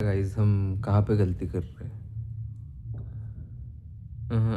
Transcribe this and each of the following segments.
Guys हम कहाँ पे गलती कर रहे हैं।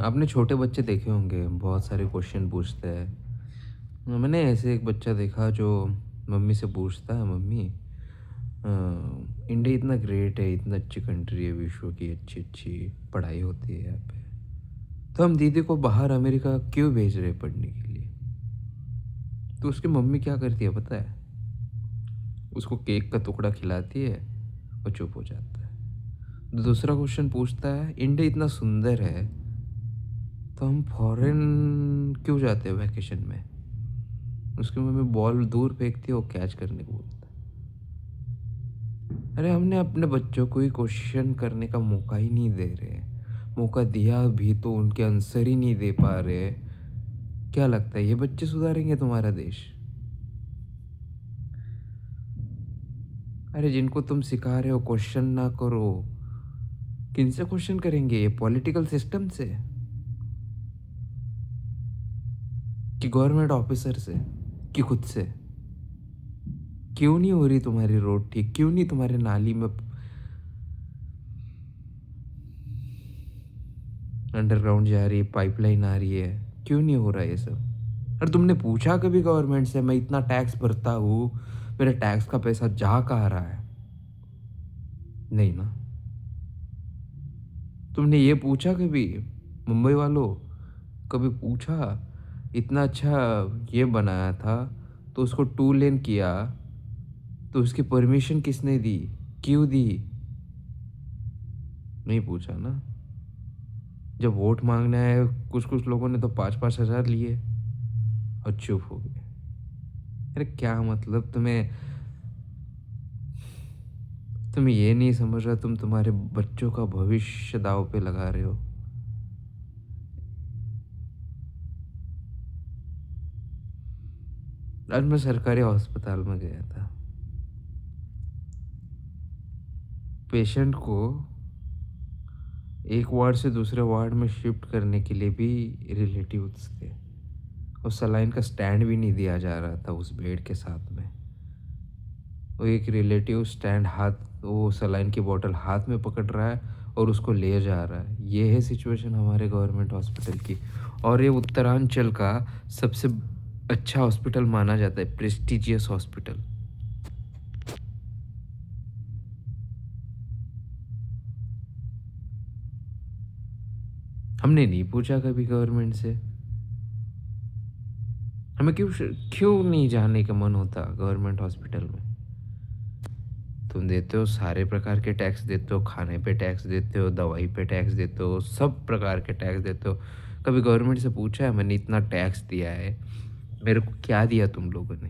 आपने छोटे बच्चे देखे होंगे बहुत सारे क्वेश्चन पूछते हैं। मैंने ऐसे एक बच्चा देखा जो मम्मी से पूछता है, मम्मी इंडिया इतना ग्रेट है, इतना अच्छी कंट्री है, विश्व की अच्छी अच्छी पढ़ाई होती है यहाँ पे, तो हम दीदी को बाहर अमेरिका क्यों भेज रहे हैं पढ़ने के लिए। तो उसकी मम्मी क्या करती है पता है, उसको केक का टुकड़ा खिलाती है और चुप हो जाता है। दूसरा क्वेश्चन पूछता है, इंडिया इतना सुंदर है तो हम फॉरेन क्यों जाते हैं वैकेशन में। उसकी मम्मी बॉल दूर फेंकती है, वो कैच करने को बोलता है। अरे हमने अपने बच्चों को ही क्वेश्चन करने का मौका ही नहीं दे रहे। मौका दिया भी तो उनके आंसर ही नहीं दे पा रहे। क्या लगता है ये बच्चे सुधारेंगे तुम्हारा देश? अरे जिनको तुम सिखा रहे हो क्वेश्चन ना करो, किनसे क्वेश्चन करेंगे? ये पॉलिटिकल सिस्टम से कि गवर्नमेंट ऑफिसर से कि खुद से? क्यों नहीं हो रही तुम्हारी रोड ठीक? क्यों नहीं तुम्हारे नाली में अंडरग्राउंड जा रही है, पाइपलाइन आ रही है? क्यों नहीं हो रहा ये सब? और तुमने पूछा कभी गवर्नमेंट से, मैं इतना टैक्स भरता हूँ, मेरे टैक्स का पैसा जा कहाँ रहा है? नहीं ना। तुमने ये पूछा कभी मुंबई वालों? कभी पूछा इतना अच्छा ये बनाया था तो उसको 2 लेन किया, तो उसकी परमिशन किसने दी, क्यों दी? नहीं पूछा ना। जब वोट मांगना है, कुछ कुछ लोगों ने तो 5-5 हज़ार लिए और चुप हो गए। अरे क्या मतलब, तुम्हें ये नहीं समझ रहा, तुम तुम्हारे बच्चों का भविष्य दांव पे लगा रहे हो। आज मैं सरकारी अस्पताल में गया था। पेशेंट को एक वार्ड से दूसरे वार्ड में शिफ्ट करने के लिए भी रिलेटिव्स थे, और सलाइन का स्टैंड भी नहीं दिया जा रहा था उस बेड के साथ में। वो एक रिलेटिव स्टैंड हाथ, वो सलाइन की बोतल हाथ में पकड़ रहा है और उसको ले जा रहा है। ये है सिचुएशन हमारे गवर्नमेंट हॉस्पिटल की। और ये उत्तरांचल का सबसे अच्छा हॉस्पिटल माना जाता है, प्रेस्टिजियस हॉस्पिटल। हमने नहीं पूछा कभी गवर्नमेंट से। हमें क्यों क्यों नहीं जाने का मन होता गवर्नमेंट हॉस्पिटल में? तुम देते हो सारे प्रकार के टैक्स देते हो, खाने पे टैक्स देते हो, दवाई पे टैक्स देते हो, सब प्रकार के टैक्स देते हो। कभी गवर्नमेंट से पूछा है मैंने इतना टैक्स दिया है, मेरे को क्या दिया तुम लोगों ने?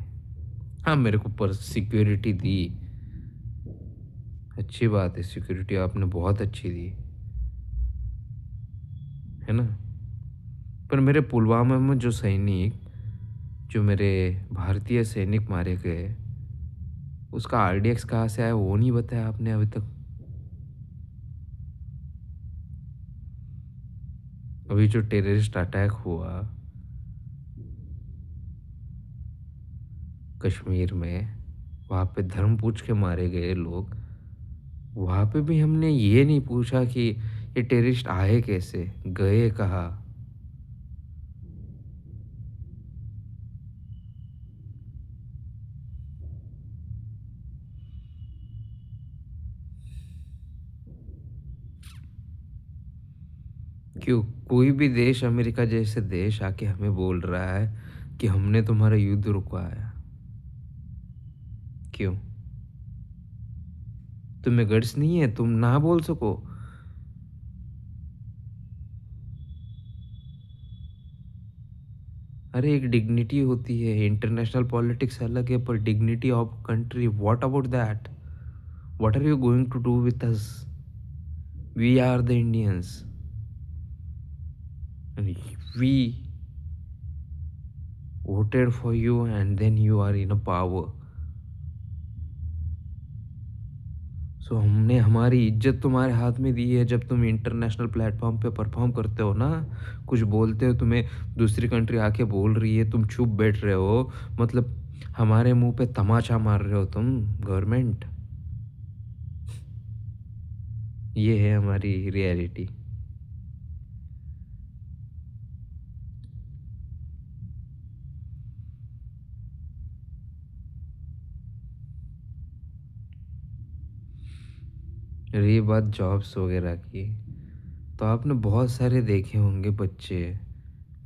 हाँ, मेरे को पर सिक्योरिटी दी, अच्छी बात है, सिक्योरिटी आपने बहुत अच्छी दी है ना। पर मेरे पुलवामा में जो सैनिक, जो मेरे भारतीय सैनिक मारे गए, उसका आरडीएक्स कहाँ से आया वो नहीं बताया आपने अभी तक। अभी जो टेररिस्ट अटैक हुआ कश्मीर में, वहाँ पे धर्म पूछ के मारे गए लोग, वहाँ पे भी हमने ये नहीं पूछा कि ये टेररिस्ट आए कैसे, गए कहाँ। क्यों कोई भी देश, अमेरिका जैसे देश आके हमें बोल रहा है कि हमने तुम्हारा युद्ध रुकवाया? क्यों? तुम्हें गट्स नहीं है, तुम ना बोल सको? अरे एक डिग्निटी होती है, इंटरनेशनल पॉलिटिक्स अलग है, पर dignity of country, what about that? What are you going to do with us? We are the Indians and we voted for you and then you are in a power. सो हमने हमारी इज्जत तुम्हारे हाथ में दी है। जब तुम इंटरनेशनल प्लेटफॉर्म पे परफॉर्म करते हो ना, कुछ बोलते हो, तुम्हें दूसरी कंट्री आके बोल रही है, तुम चुप बैठ रहे हो, मतलब हमारे मुंह पे तमाचा मार रहे हो तुम गवर्नमेंट। ये है हमारी रियलिटी। रही बात जॉब्स वगैरह की, तो आपने बहुत सारे देखे होंगे बच्चे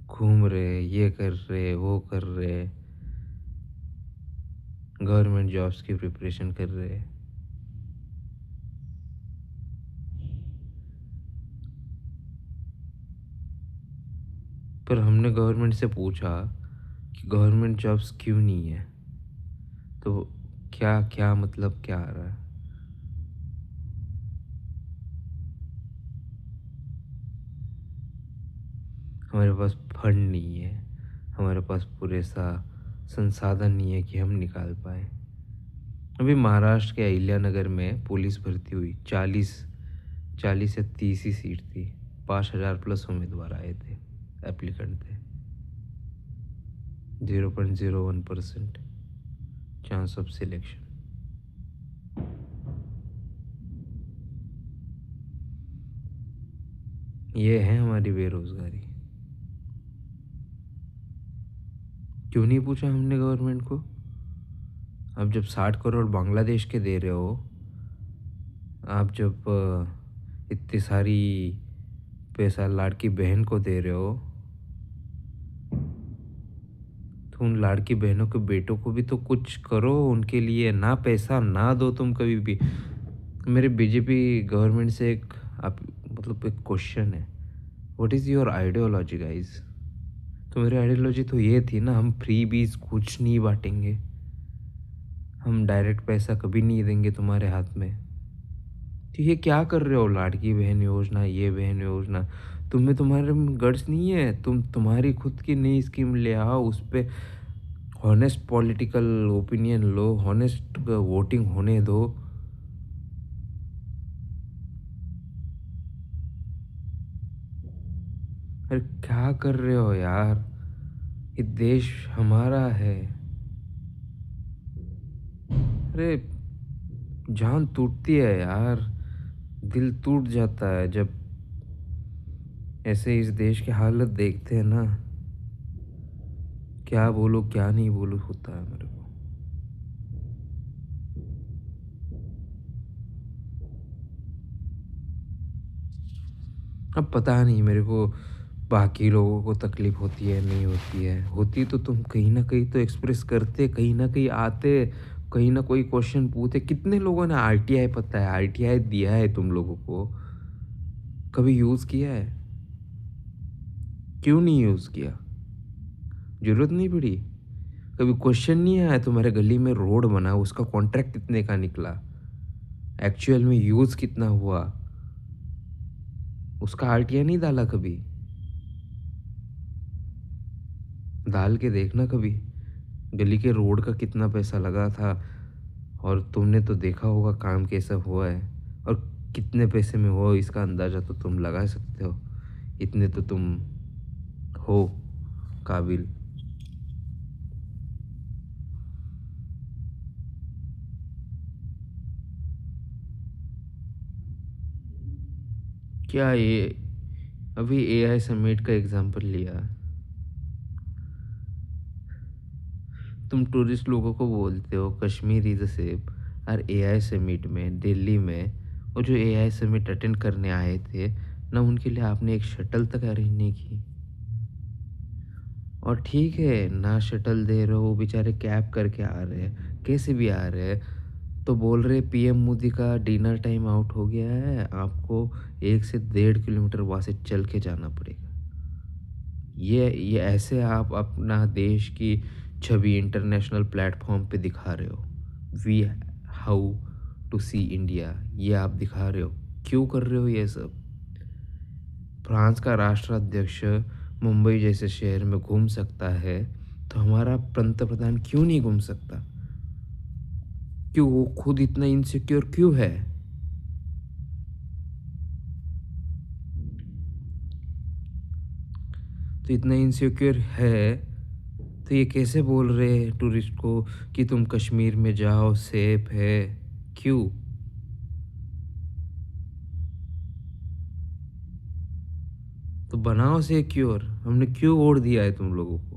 घूम रहे, ये कर रहे, वो कर रहे, गवर्नमेंट जॉब्स की प्रिपरेशन कर रहे। पर हमने गवर्नमेंट से पूछा कि गवर्नमेंट जॉब्स क्यों नहीं है, तो क्या क्या मतलब क्या आ रहा है? हमारे पास फंड नहीं है, हमारे पास पूरे सा संसाधन नहीं है कि हम निकाल पाए। अभी महाराष्ट्र के अहिल्यानगर में पुलिस भर्ती हुई, 40 या 30 ही सीट थी, 5,000 प्लस उम्मीदवार आए थे, एप्लीकेंट थे। 0.01% चांस ऑफ सिलेक्शन। ये है हमारी बेरोजगारी। क्यों नहीं पूछा हमने गवर्नमेंट को? आप जब 60 करोड़ बांग्लादेश के दे रहे हो, आप जब इतनी सारी पैसा लाड़की बहन को दे रहे हो, तो उन लाड़की बहनों के बेटों को भी तो कुछ करो उनके लिए। ना पैसा ना दो तुम कभी भी। मेरे बीजेपी गवर्नमेंट से एक आप मतलब एक क्वेश्चन है, what is your ideology guys? तो मेरी आइडियोलॉजी तो ये थी ना, हम फ्री बीज कुछ नहीं बांटेंगे, हम डायरेक्ट पैसा कभी नहीं देंगे तुम्हारे हाथ में। तो ये क्या कर रहे हो, लाड़की बहन योजना, ये बहन योजना, तुम्हें तुम्हारे में गट्स नहीं है? तुम्हारी खुद की नई स्कीम ले आओ, उस पे हॉनेस्ट पॉलिटिकल ओपिनियन लो, हॉनेस्ट वोटिंग होने दो। अरे क्या कर रहे हो यार? ये देश हमारा है। अरे जान टूटती है यार, दिल टूट जाता है जब ऐसे इस देश की हालत देखते हैं ना। क्या बोलो क्या नहीं बोलो होता है मेरे को। अब पता नहीं मेरे को बाकी लोगों को तकलीफ होती है नहीं होती है, होती तो तुम कहीं ना कहीं तो एक्सप्रेस करते, कहीं ना कहीं आते, कहीं ना कोई क्वेश्चन पूछते। कितने लोगों ने आरटीआई, पता है आरटीआई दिया है तुम लोगों को, कभी यूज़ किया है? क्यों नहीं यूज़ किया? जरूरत नहीं पड़ी? कभी क्वेश्चन नहीं आया तुम्हारे गली में रोड बना, उसका कॉन्ट्रैक्ट कितने का निकला, एक्चुअल में यूज़ कितना हुआ, उसका आरटीआई नहीं डाला कभी? डाल के देखना कभी, गली के रोड का कितना पैसा लगा था। और तुमने तो देखा होगा काम कैसा हुआ है, और कितने पैसे में हुआ इसका अंदाज़ा तो तुम लगा सकते हो। इतने तो तुम हो काबिल। क्या ये अभी एआई समिट का एग्जांपल लिया, तुम टूरिस्ट लोगों को बोलते हो कश्मीर इज़ अ सेफ, और एआई समिट में दिल्ली में वो जो एआई समिट अटेंड करने आए थे ना, उनके लिए आपने एक शटल तक अरेंज नहीं की। और ठीक है ना, शटल दे रहे हो, बेचारे कैब करके आ रहे हैं, कैसे भी आ रहे हैं, तो बोल रहे पीएम मोदी का डिनर टाइम आउट हो गया है, आपको 1 से 1.5 किलोमीटर वहाँ से चल के जाना पड़ेगा। ये ऐसे आप अपना देश की छवि इंटरनेशनल प्लेटफॉर्म पे दिखा रहे हो, we how to see India, ये आप दिखा रहे हो। क्यों कर रहे हो ये सब? फ्रांस का राष्ट्राध्यक्ष मुंबई जैसे शहर में घूम सकता है, तो हमारा पंत प्रधान क्यों नहीं घूम सकता? क्यों वो खुद इतना इनसिक्योर क्यों है? तो इतना इनसिक्योर है, तो ये कैसे बोल रहे हैं टूरिस्ट को कि तुम कश्मीर में जाओ सेफ है? क्यों? तो बनाओ सिक्योर। हमने क्यों वोट दिया है तुम लोगों को?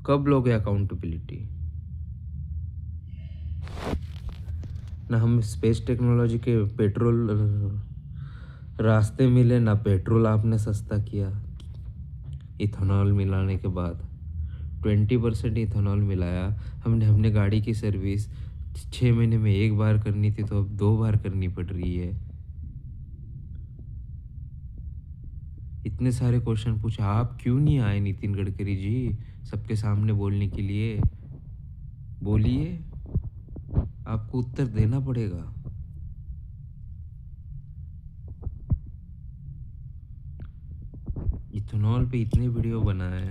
कब लोगे अकाउंटेबिलिटी? ना हम स्पेस टेक्नोलॉजी के पेट्रोल रास्ते मिले, ना पेट्रोल आपने सस्ता किया इथेनॉल मिलाने के बाद। 20% इथेनॉल मिलाया हमने। हमने गाड़ी की सर्विस 6 महीने में एक बार करनी थी तो अब 2 बार करनी पड़ रही है। इतने सारे क्वेश्चन पूछा, आप क्यों नहीं आए नितिन गडकरी जी सबके सामने बोलने के लिए? बोलिए, आपको उत्तर देना पड़ेगा। इथेनॉल पे इतने वीडियो बनाए